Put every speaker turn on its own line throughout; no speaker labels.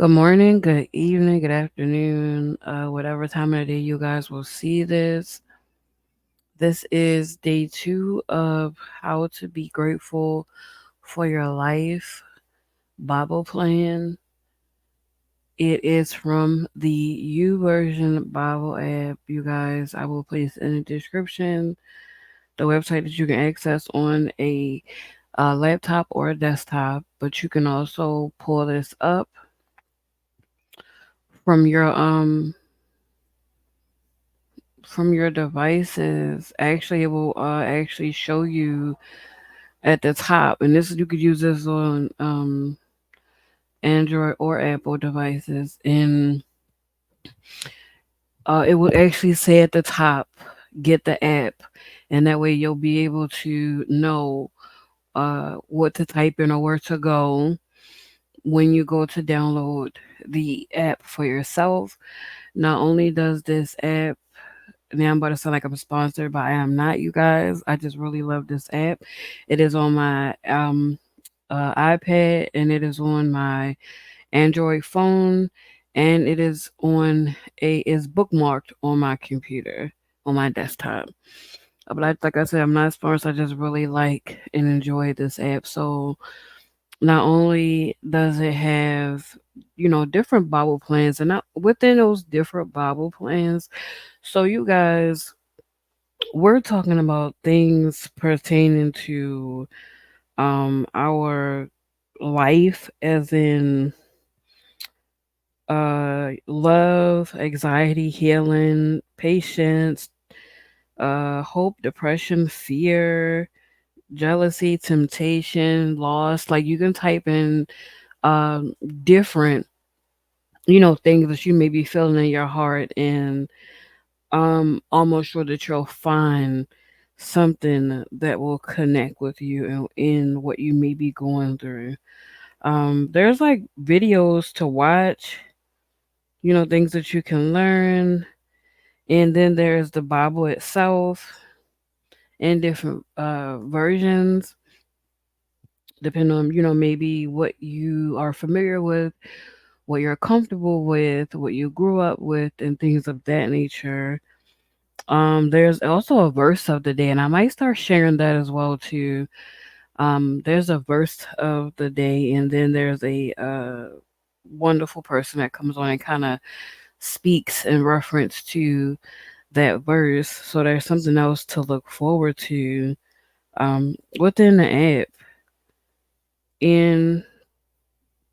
Good morning, good evening, good afternoon, whatever time of the day you guys will see this. This is day two of How to Be Grateful for Your Life Bible Plan. It is from the YouVersion Bible App. You guys, I will place in the description the website that you can access on a laptop or a desktop, but you can also pull this up from your devices. Actually, it will actually show you at the top, and this you could use this on Android or Apple devices, and it will actually say at the top, "Get the app," and that way you'll be able to know what to type in or where to go when you go to download the app for yourself. Not only does this app now I'm about to sound like I'm sponsored, but I am not, you guys. I just really love this app. It is on my iPad and it is on my Android phone and it is bookmarked on my computer on my desktop. But like I said, I'm not sponsored. I just really like and enjoy this app. So not only does it have different Bible plans, and not within those different Bible plans. So you guys, we're talking about things pertaining to our life, as in love, anxiety, healing, patience, hope, depression, fear, jealousy, temptation, loss. Like you can type in um different things that you may be feeling in your heart, and almost sure that you'll find something that will connect with you in what you may be going through. There's like videos to watch, things that you can learn, and then there's the Bible itself in different versions, depending on maybe what you are familiar with, what you're comfortable with, what you grew up with, and things of that nature. There's also a verse of the day, and I might start sharing that as well too. There's a verse of the day, and then there's a wonderful person that comes on and kind of speaks in reference to that verse. So there's something else to look forward to within the app, and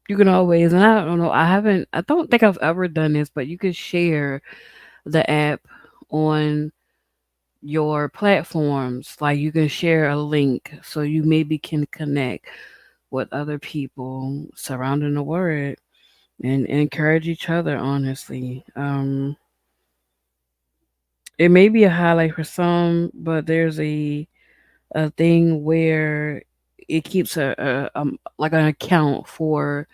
you can always. And I don't know, I don't think I've ever done this, but you could share the app on your platforms. Like you can share a link so you maybe can connect with other people surrounding the word and encourage each other, honestly. It may be a highlight for some, but there's a thing where it keeps a like an account for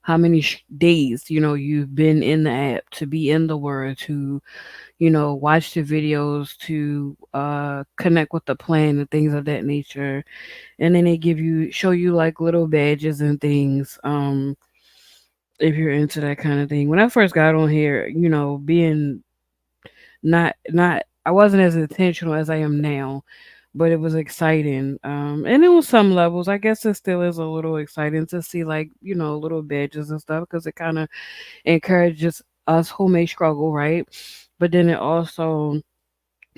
how many days you've been in the app, to be in the word, to watch the videos, to connect with the plan and things of that nature. And then they show you like little badges and things, if you're into that kind of thing. When I first got on here, being not I wasn't as intentional as I am now, but it was exciting. And on some levels, I guess it still is a little exciting to see, like, little badges and stuff, because it kind of encourages us who may struggle, right? But then it also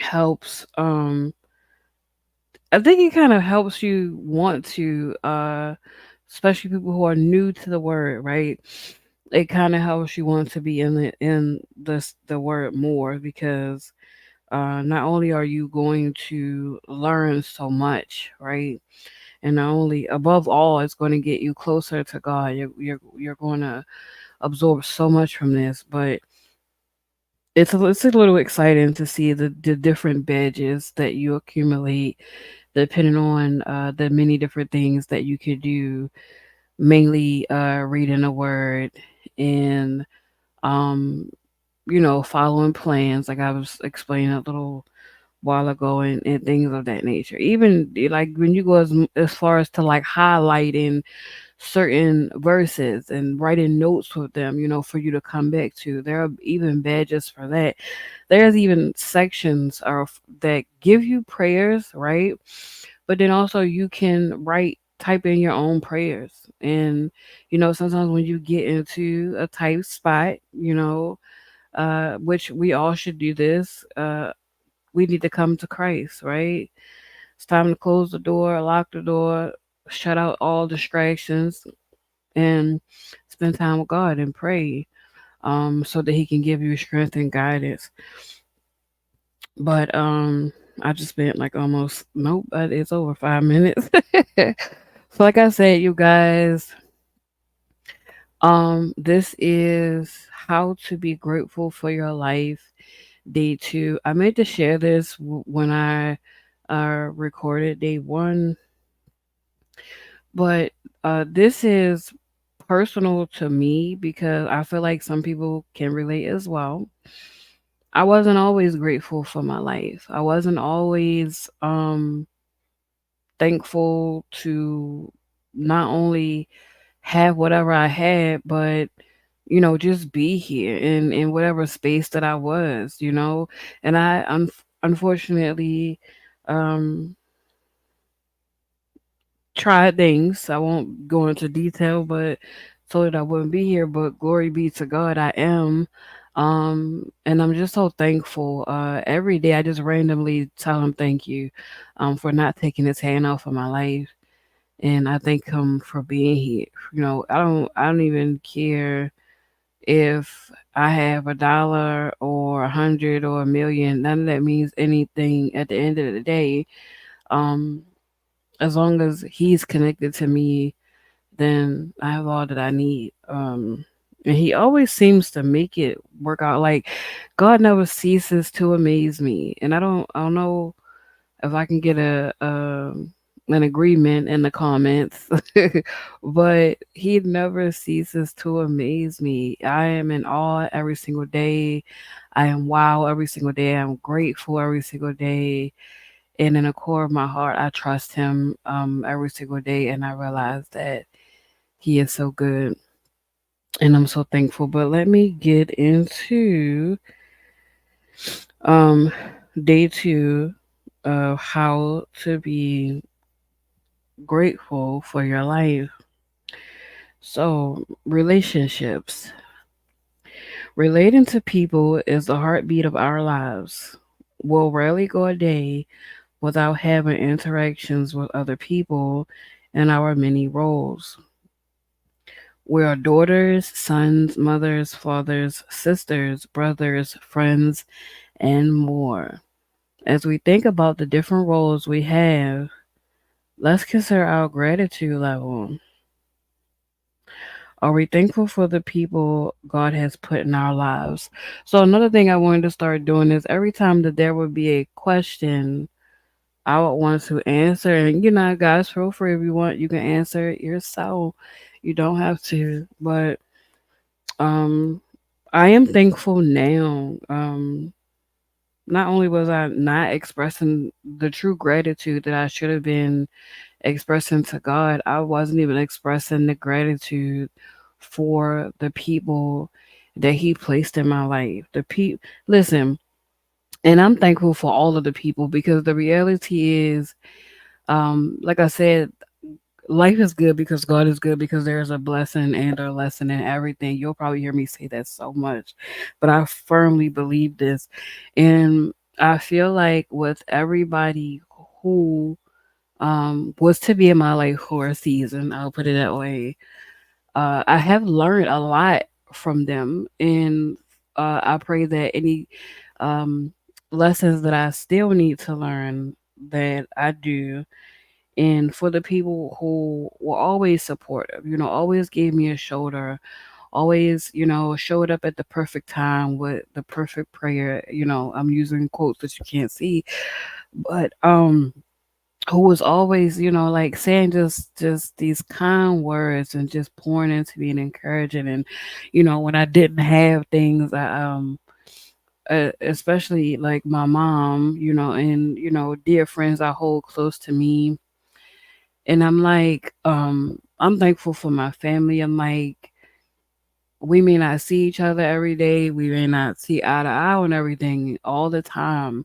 helps. I think it kind of helps you want to, especially people who are new to the word, right? It kind of helps you want to be in the word more, because not only are you going to learn so much, right? And not only, above all, it's going to get you closer to God. You're going to absorb so much from this, but it's a little exciting to see the different badges that you accumulate, depending on the many different things that you could do, mainly reading the word and um following plans, like I was explaining a little while ago, and things of that nature. Even like when you go as far as to like highlighting certain verses and writing notes with them, for you to come back to. There are even badges for that. There's even sections that give you prayers, right? But then also you can type in your own prayers. And sometimes when you get into a tight spot, which we all should do this, we need to come to Christ, right? It's time to close the door, lock the door, shut out all distractions, and spend time with God and pray, so that He can give you strength and guidance. But I just spent like almost nope, but it's over 5 minutes. So like I said, you guys, this is how to be grateful for your life. Day two. I meant to share this when I recorded day one, but this is personal to me because I feel like some people can relate as well. I wasn't always grateful for my life. I wasn't always thankful to not only have whatever I had, but just be here in whatever space that I was, and unfortunately um tried things. I won't go into detail, but so that I wouldn't be here. But glory be to God, I am. And I'm just so thankful. Every day I just randomly tell him thank you, for not taking his hand off of my life. And I thank him for being here. I don't even care if I have $1 or 100 or 1,000,000. None of that means anything at the end of the day. Um, as long as he's connected to me, then I have all that I need. And he always seems to make it work out. Like God never ceases to amaze me, and I don't know if I can get an agreement in the comments, but he never ceases to amaze me. I am in awe every single day. I am wow every single day. I'm grateful every single day. And in the core of my heart, I trust him every single day, and I realize that he is so good, and I'm so thankful. But let me get into um, day two of how to be grateful for your life. So, relationships. Relating to people is the heartbeat of our lives. We'll rarely go a day without having interactions with other people in our many roles. We are daughters, sons, mothers, fathers, sisters, brothers, friends, and more. As we think about the different roles we have, let's consider our gratitude level. Are we thankful for the people God has put in our lives? So, another thing I wanted to start doing is every time that there would be a question I would want to answer, and guys, feel free if you want, you can answer it yourself. You don't have to, but um, I am thankful now. Not only was I not expressing the true gratitude that I should have been expressing to God, I wasn't even expressing the gratitude for the people that He placed in my life. Listen, and I'm thankful for all of the people because the reality is, like I said, life is good because God is good because there's a blessing and a lesson in everything. You'll probably hear me say that so much, but I firmly believe this. And I feel like with everybody who was to be in my life for a season, I'll put it that way, I have learned a lot from them. And I pray that any um, lessons that I still need to learn, that I do. And for the people who were always supportive, always gave me a shoulder, always, showed up at the perfect time with the perfect prayer. I'm using quotes that you can't see, but who was always, like saying just these kind words and just pouring into me and encouraging. And when I didn't have things, especially like my mom, and dear friends I hold close to me. And I'm like, I'm thankful for my family. I'm like, we may not see each other every day, we may not see eye to eye on everything all the time,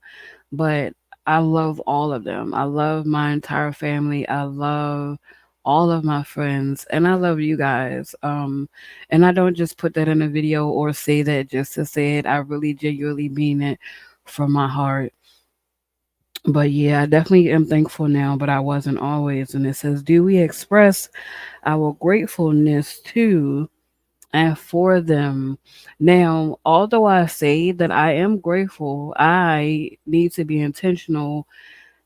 but I love all of them. I love my entire family. I love all of my friends, and I love you guys. And I don't just put that in a video or say that just to say it. I really genuinely mean it from my heart. But yeah, I definitely am thankful now, but I wasn't always. And it says, do we express our gratefulness to and for them? Now, although I say that I am grateful, I need to be intentional,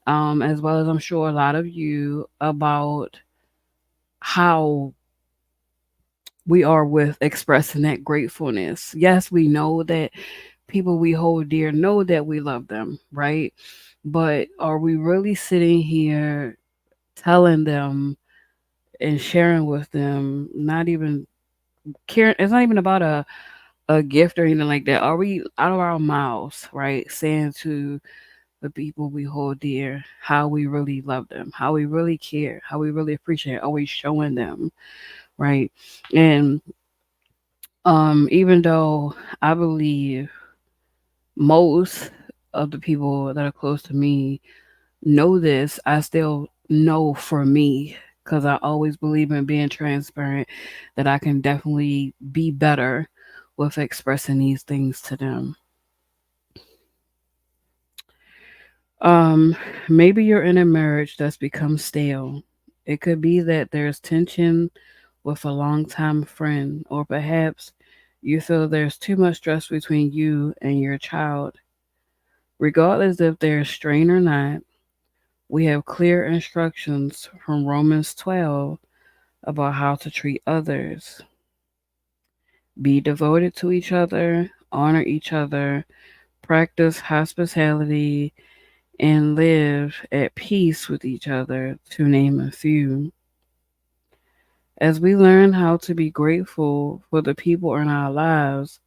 as well as I'm sure a lot of you, about how we are with expressing that gratefulness. Yes, we know that people we hold dear know that we love them, right? But are we really sitting here telling them and sharing with them, not even caring? It's not even about a gift or anything like that. Are we out of our mouths, right, saying to the people we hold dear how we really love them, how we really care, how we really appreciate it? Are we showing them, right? And even though I believe most of the people that are close to me know this, I still know for me, because I always believe in being transparent, that I can definitely be better with expressing these things to them. Um, Maybe you're in a marriage that's become stale. It could be that there's tension with a longtime friend, or perhaps you feel there's too much stress between you and your child. Regardless if there's strain or not, we have clear instructions from Romans 12 about how to treat others. Be devoted to each other, honor each other, practice hospitality, and live at peace with each other, to name a few. As we learn how to be grateful for the people in our lives,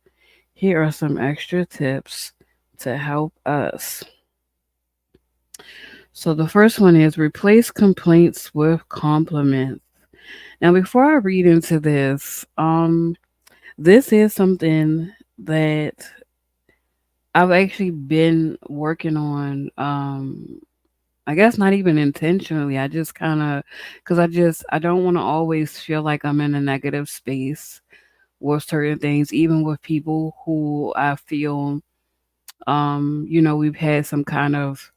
here are some extra tips to help us. So, the first one is replace complaints with compliments. Now, before I read into this, this is something that I've actually been working on. I guess not even intentionally. I just kind of, because I don't want to always feel like I'm in a negative space with certain things, even with people who I feel, we've had some kind of,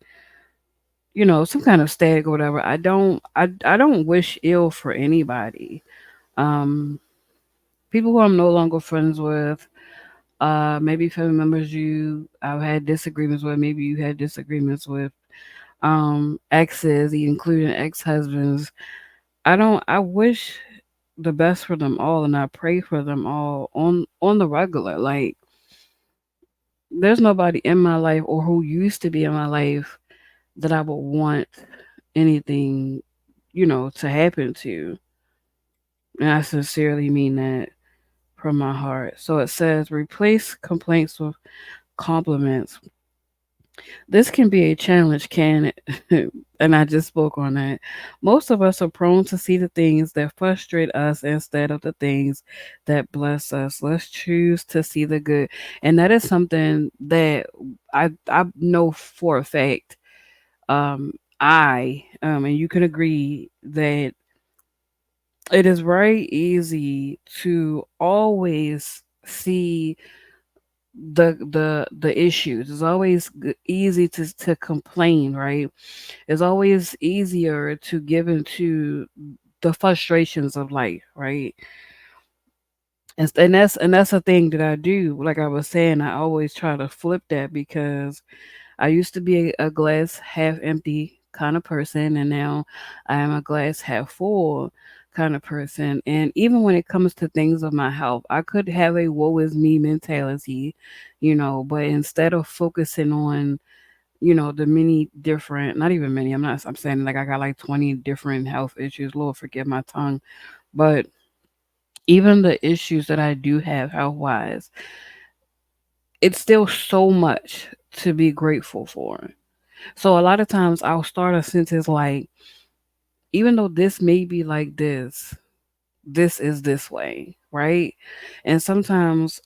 some kind of static or whatever. I don't wish ill for anybody. Um, People who I'm no longer friends with, maybe family members I've had disagreements with, maybe you had disagreements with, exes, including ex-husbands. I wish the best for them all, and I pray for them all on the regular. Like, there's nobody in my life or who used to be in my life that I would want anything, to happen to. And I sincerely mean that from my heart. So it says replace complaints with compliments. This can be a challenge, can it? And I just spoke on that. Most of us are prone to see the things that frustrate us instead of the things that bless us. Let's choose to see the good. And that is something that I know for a fact. And you can agree that it is very easy to always see the issues. It's always easy to complain, right? It's always easier to give into the frustrations of life, right? And that's a thing that I do. Like I was saying, I always try to flip that, because I used to be a glass half empty kind of person, and now I am a glass half full kind of person. And even when it comes to things of my health, I could have a woe is me mentality, but instead of focusing on, the many different, not even many, I'm saying like I got like 20 different health issues, Lord forgive my tongue, but even the issues that I do have health wise, it's still so much to be grateful for. So a lot of times I'll start a sentence like, even though this may be like this is this way, right? And sometimes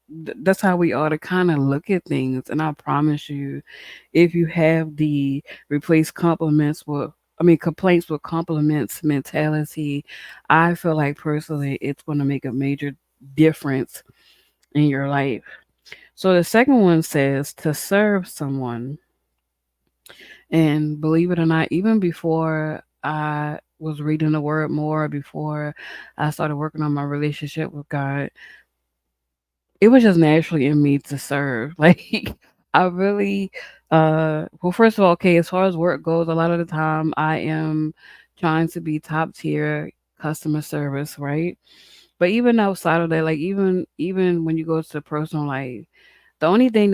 that's how we ought to kind of look at things. And I promise you, if you have the replace compliments with I mean complaints with compliments mentality, I feel like personally it's going to make a major difference in your life. So the second one says to serve someone. And believe it or not, even before I was reading the word more, before I started working on my relationship with God, it was just naturally in me to serve. Like I really well first of all, okay, as far as work goes, a lot of the time I am trying to be top tier customer service, right? But even outside of that, like even when you go to personal life, the only thing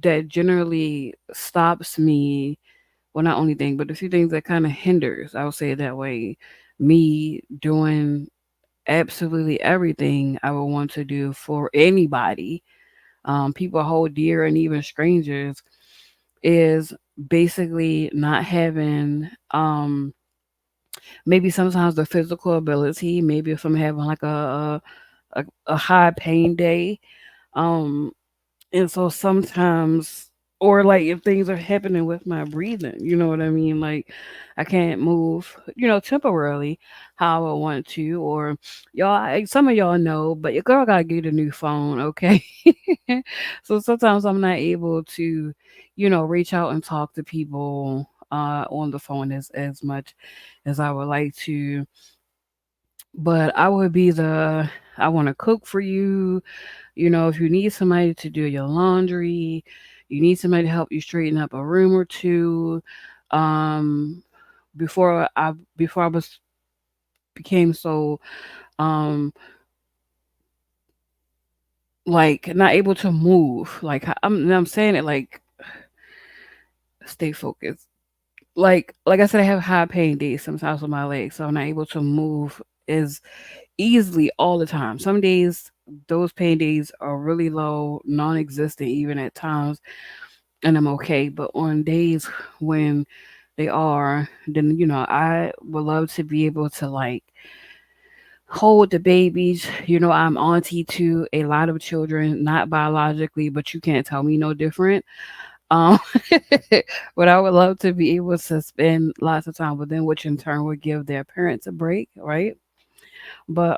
that generally stops me, well, not only thing, but the few things that kind of hinders, I would say it that way, me doing absolutely everything I would want to do for anybody, people I hold dear and even strangers, is basically not having maybe sometimes the physical ability, maybe if I'm having like a high pain day, um and so sometimes, or like if things are happening with my breathing, you know what I mean? Like I can't move, temporarily how I want to, or some of y'all know, but your girl gotta get a new phone, okay? So sometimes I'm not able to, reach out and talk to people on the phone as much as I would like to. But I would be I want to cook for you, if you need somebody to do your laundry, you need somebody to help you straighten up a room or two. Um, before I was became so um like not able to move, like I'm saying it like stay focused. Like I said, I have high pain days sometimes with my legs, so I'm not able to move as easily all the time. Some days those pain days are really low, non-existent even at times, and I'm okay. But on days when they are, then I would love to be able to like hold the babies. I'm auntie to a lot of children, not biologically, but you can't tell me no different. Um, but I would love to be able to spend lots of time with them, which in turn would give their parents a break, right? But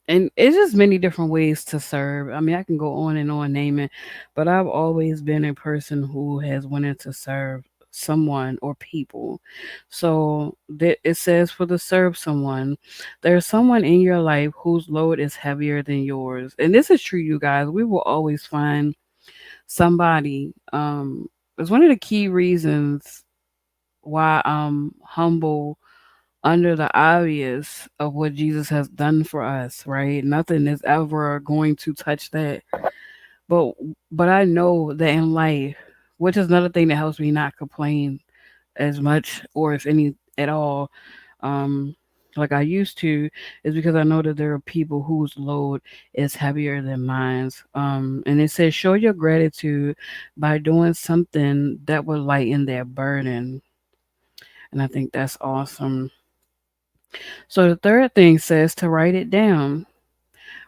and it's just many different ways to serve. I mean, I can go on and on naming, but I've always been a person who has wanted to serve someone or people. So it says for to serve someone, there's someone in your life whose load is heavier than yours. And this is true, you guys. We will always find somebody. It's one of the key reasons why I'm humble under the obvious of what Jesus has done for us, right? Nothing is ever going to touch that. But but I know that in life, which is another thing that helps me not complain as much or if any at all, um, like I used to, is because I know that there are people whose load is heavier than mine's. And it says show your gratitude by doing something that will lighten their burden. And I think that's awesome. So the third thing says to write it down.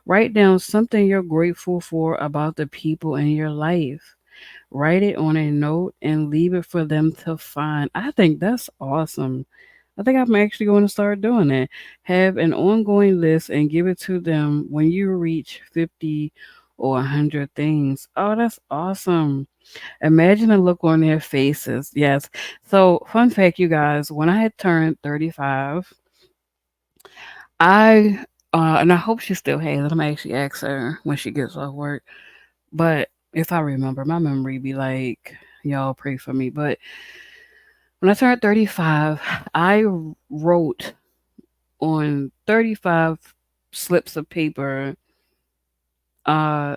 Write down something you're grateful for about the people in your life. Write it on a note and leave it for them to find. I think that's awesome. I think I'm actually going to start doing that. Have an ongoing list and give it to them when you reach 50 or 100 things. Oh, that's awesome. Imagine the look on their faces. Yes. So, fun fact, you guys, when I had turned 35, I and I hope she still has it. I'm actually ask her when she gets off work. But if I remember, my memory be like, y'all pray for me. But when I turned 35, I wrote on 35 slips of paper, uh,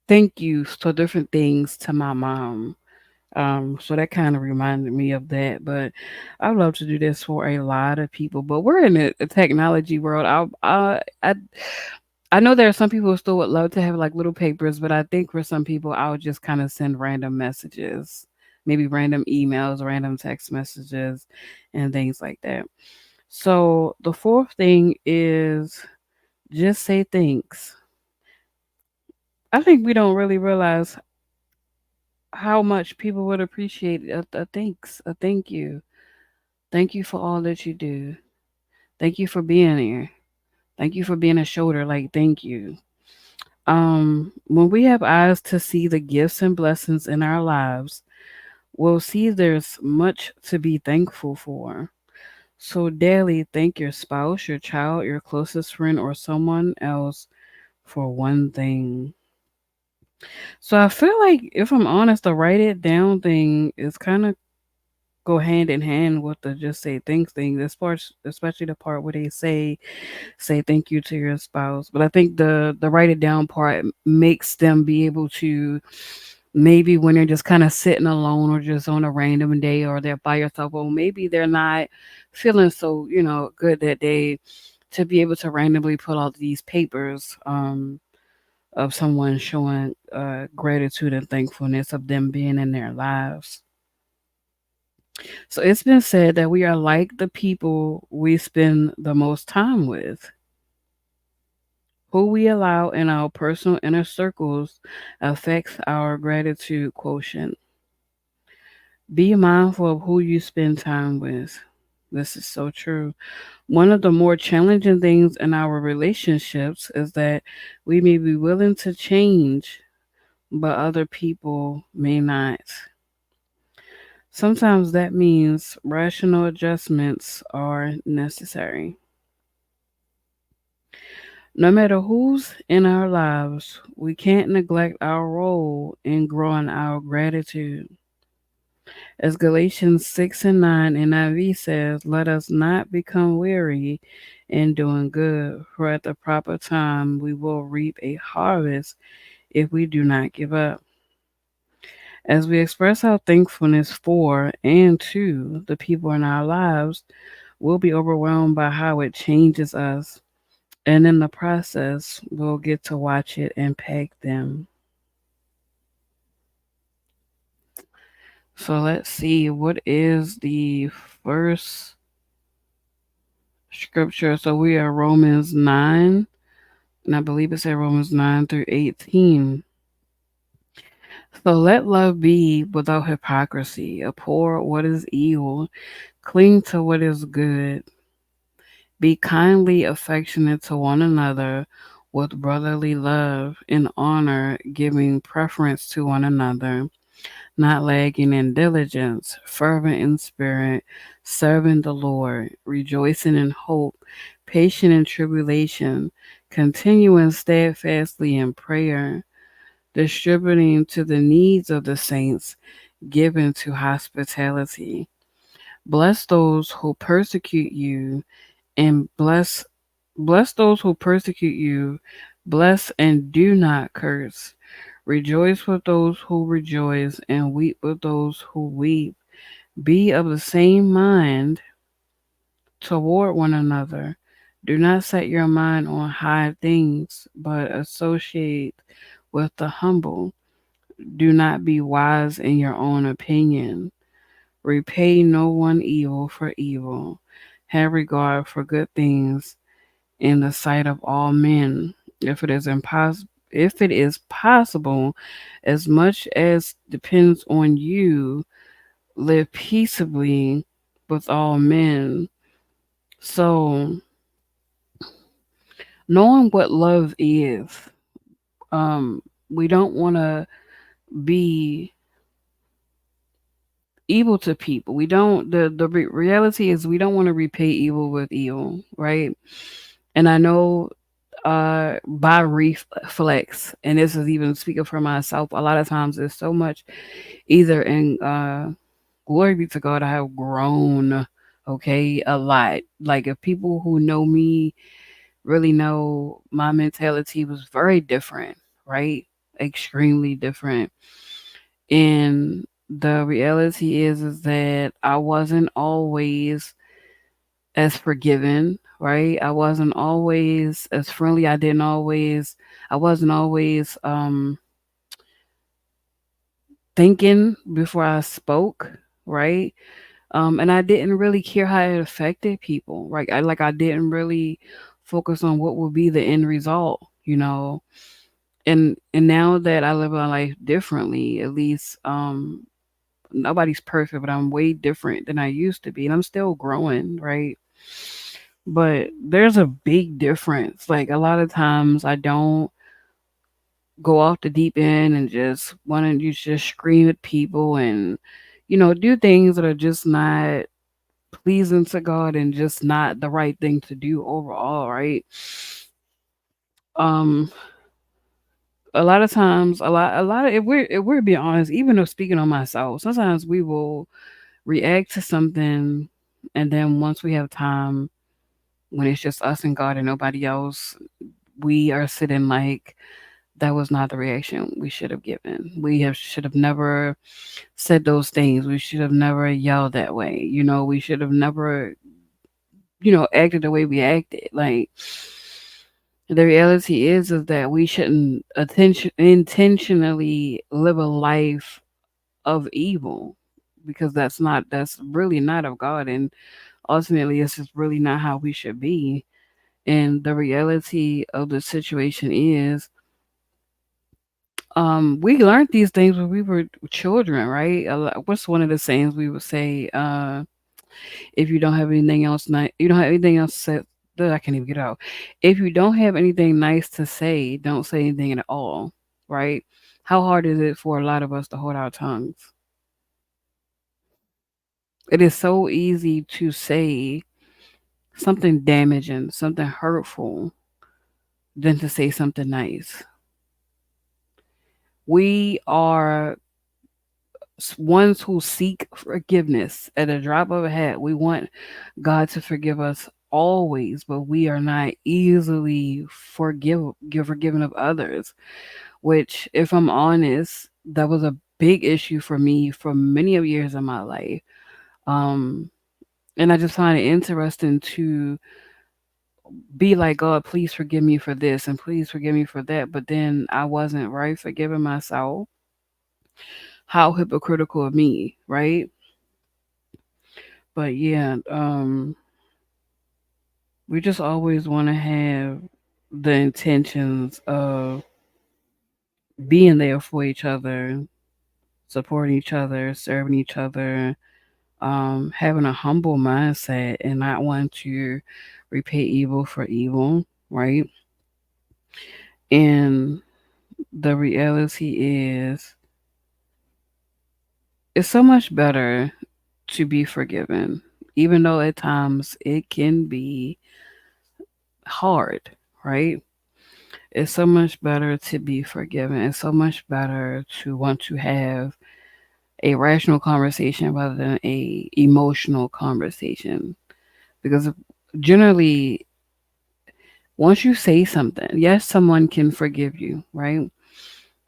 thank yous for different things to my mom. So that kind of reminded me of that. But I would love to do this for a lot of people. But we're in a technology world. I I know there are some people who still would love to have like little papers, but I think for some people, I would just kind of send random messages, maybe random emails, random text messages, and things like that. So the fourth thing is just say thanks. I think we don't really realize how much people would appreciate a thanks, a thank you. Thank you for all that you do. Thank you for being here. Thank you for being a shoulder. Like, thank you. When we have eyes to see the gifts and blessings in our lives, we'll see there's much to be thankful for. So daily thank your spouse, your child, your closest friend, or someone else for one thing. So I feel like, if I'm honest, the write it down thing is kind of go hand in hand with the just say thanks thing. This part, especially the part where they say thank you to your spouse. But I think the write it down part makes them be able to, maybe when they're just kind of sitting alone or just on a random day or they're by yourself, or maybe they're not feeling so good that day, to be able to randomly pull out these papers of someone showing gratitude and thankfulness of them being in their lives. So it's been said that we are like the people we spend the most time with. Who we allow in our personal inner circles affects our gratitude quotient. Be mindful of who you spend time with. This is so true. One of the more challenging things in our relationships is that we may be willing to change, but other people may not. Sometimes that means rational adjustments are necessary. No matter who's in our lives, we can't neglect our role in growing our gratitude. As Galatians 6 and 9 NIV says, let us not become weary in doing good, for at the proper time we will reap a harvest if we do not give up. As we express our thankfulness for and to the people in our lives, we'll be overwhelmed by how it changes us. And in the process, we'll get to watch it impact them. So let's see, what is the first scripture? So we are Romans 9, and I believe it said Romans 9 through 18. So let love be without hypocrisy. Abhor what is evil, cling to what is good. Be kindly affectionate to one another with brotherly love and honor, giving preference to one another, not lagging in diligence, fervent in spirit, serving the Lord, rejoicing in hope, patient in tribulation, continuing steadfastly in prayer, distributing to the needs of the saints, given to hospitality. Bless those who persecute you, and bless those who persecute you. Bless and do not curse. Rejoice with those who rejoice, and weep with those who weep. Be of the same mind toward one another. Do not set your mind on high things, but associate with the humble. Do not be wise in your own opinion. Repay no one evil for evil. Have regard for good things in the sight of all men. If it is possible, as much as depends on you, live peaceably with all men. So, knowing what love is, um, we don't want to be evil to people. We don't. The reality is we don't want to repay evil with evil, right? And I know, by reflex, and this is even speaking for myself, a lot of times there's so much either in glory be to God, I have grown, okay, a lot. Like, if people who know me really know, my mentality was very different, right? Extremely different. And the reality is that I wasn't always as forgiving, right? I wasn't always as friendly. I wasn't always thinking before I spoke, right? And I didn't really care how it affected people, right? I didn't really focus on what would be the end result, you know. And now that I live my life differently, at least nobody's perfect, but I'm way different than I used to be, and I'm still growing, right? But there's a big difference. Like a lot of times I don't go off the deep end and just want to just scream at people and do things that are just not pleasing to God and just not the right thing to do overall, right? Um a lot of times a lot of if we're being honest, even though speaking on myself, sometimes we will react to something, and then once we have time when it's just us and God and nobody else, we are sitting like that was not the reaction we should have given. Should have never said those things. We should have never yelled that way. We should have never, acted the way we acted. Like the reality is that we shouldn't intentionally live a life of evil, because that's really not of God, and ultimately it's just really not how we should be. And the reality of the situation is, we learned these things when we were children, right? What's one of the sayings we would say? If you don't have anything else, you don't have anything else to say. I can't even get out. If you don't have anything nice to say, don't say anything at all, right? How hard is it for a lot of us to hold our tongues? It is so easy to say something damaging, something hurtful, than to say something nice. We are ones who seek forgiveness at a drop of a hat. We want God to forgive us always, but we are not easily forgiven of others. Which, if I'm honest, that was a big issue for me for many of years in my life. Um, and I just find it interesting to be like, God, please forgive me for this and please forgive me for that. But then I wasn't right forgiving myself. How hypocritical of me, right? But yeah, we just always want to have the intentions of being there for each other, supporting each other, serving each other, having a humble mindset and not want to repay evil for evil, right? And the reality is, it's so much better to be forgiven, even though at times it can be hard, right? It's so much better to be forgiven. It's so much better to want to have a rational conversation rather than a emotional conversation. Because generally, once you say something, yes, someone can forgive you, right?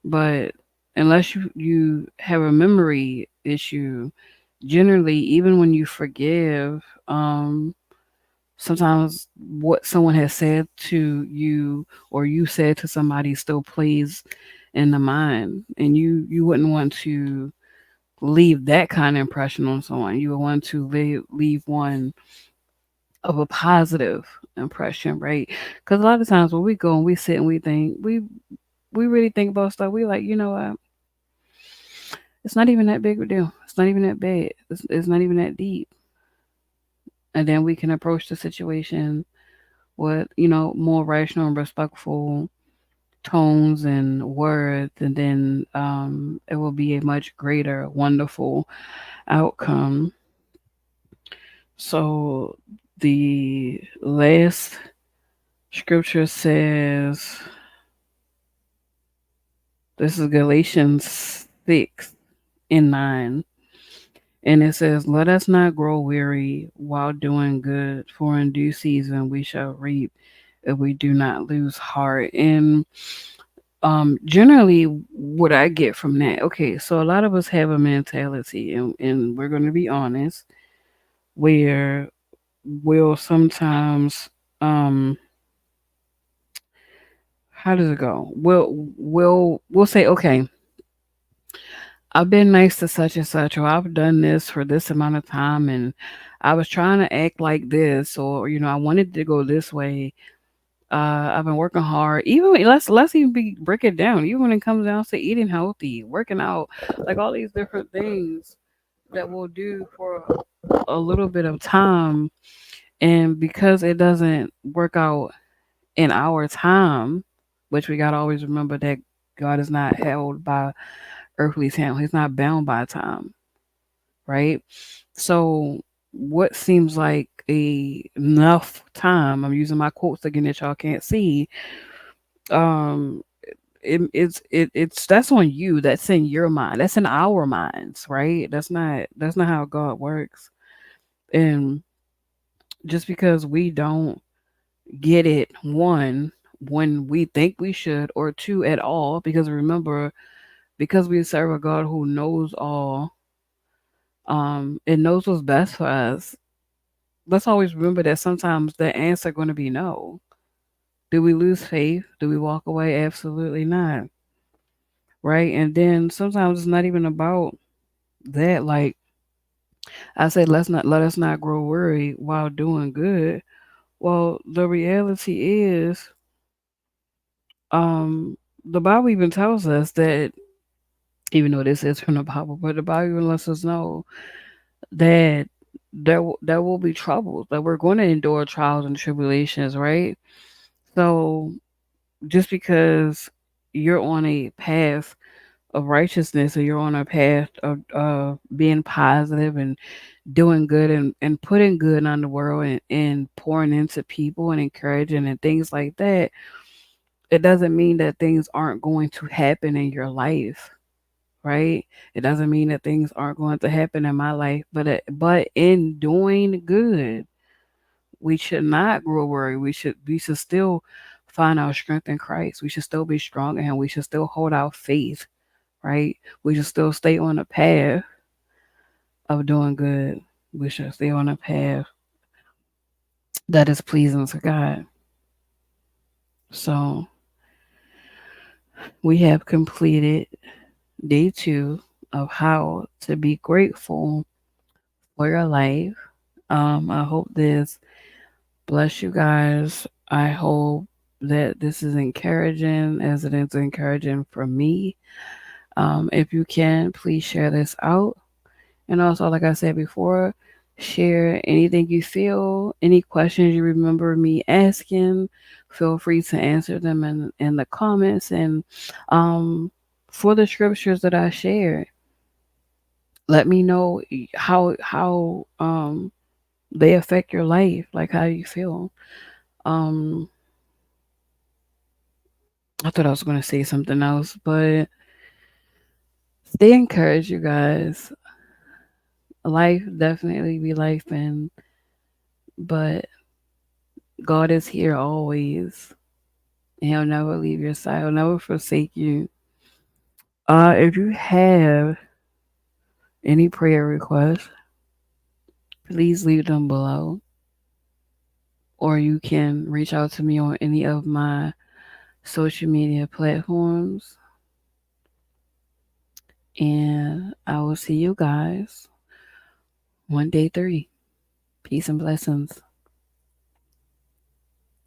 But unless you have a memory issue, generally, even when you forgive, sometimes what someone has said to you or you said to somebody still plays in the mind, and you wouldn't want to leave that kind of impression on someone. You would want to leave one of a positive impression, right? Because a lot of times when we go and we sit and we think, we really think about stuff, we like, what, it's not even that big of a deal, it's not even that bad, it's not even that deep. And then we can approach the situation with, more rational and respectful tones and words, and then it will be a much greater, wonderful outcome. So the last scripture says, this is Galatians 6 and 9. And it says, let us not grow weary while doing good, for in due season we shall reap if we do not lose heart. And generally, what I get from that, okay, so a lot of us have a mentality, and we're going to be honest, where we'll sometimes um how does it go? We'll say, okay, I've been nice to such and such, or I've done this for this amount of time, and I was trying to act like this, or I wanted to go this way. I've been working hard. Even let's even break it down. Even when it comes down to eating healthy, working out, like all these different things that we'll do for a little bit of time, and because it doesn't work out in our time, which we gotta always remember that God is not held by earthly time. He's not bound by time, right? So what seems like a enough time, I'm using my quotes again that y'all can't see, um it's that's on you. That's in your mind. That's in our minds, right? That's not how God works. And just because we don't get it, one, when we think we should, or two, at all, because remember, because we serve a God who knows all, and knows what's best for us, let's always remember that sometimes the answer going to be no. Do we lose faith? Do we walk away? Absolutely not. Right? And then sometimes it's not even about that. Like I said, let us not grow worried while doing good. Well, the reality is, um, the Bible even tells us that, even though this is from the Bible, but the Bible even lets us know that there will be troubles, that we're going to endure trials and tribulations, right? So just because you're on a path of righteousness, or you're on a path of being positive and doing good, and putting good on the world, and pouring into people and encouraging and things like that, it doesn't mean that things aren't going to happen in your life, right? It doesn't mean that things aren't going to happen in my life, but in doing good, we should not grow worried. We should still find our strength in Christ. We should still be strong in Him. We should still hold our faith, right? We should still stay on the path of doing good. We should stay on a path that is pleasing to God. So we have completed day two of how to be grateful for your life. I hope this bless you guys. I hope that this is encouraging as it is encouraging for me. If you can, please share this out. And also, like I said before, share anything you feel, any questions you remember me asking. Feel free to answer them in the comments. And um, for the scriptures that I shared, let me know how they affect your life, like how you feel. Um, I thought I was going to say something else, but stay encouraged, you guys. Life definitely be life, but God is here always. And He'll never leave your side. He'll never forsake you. If you have any prayer requests, please leave them below, or you can reach out to me on any of my social media platforms. And I will see you guys one day three. Peace and blessings.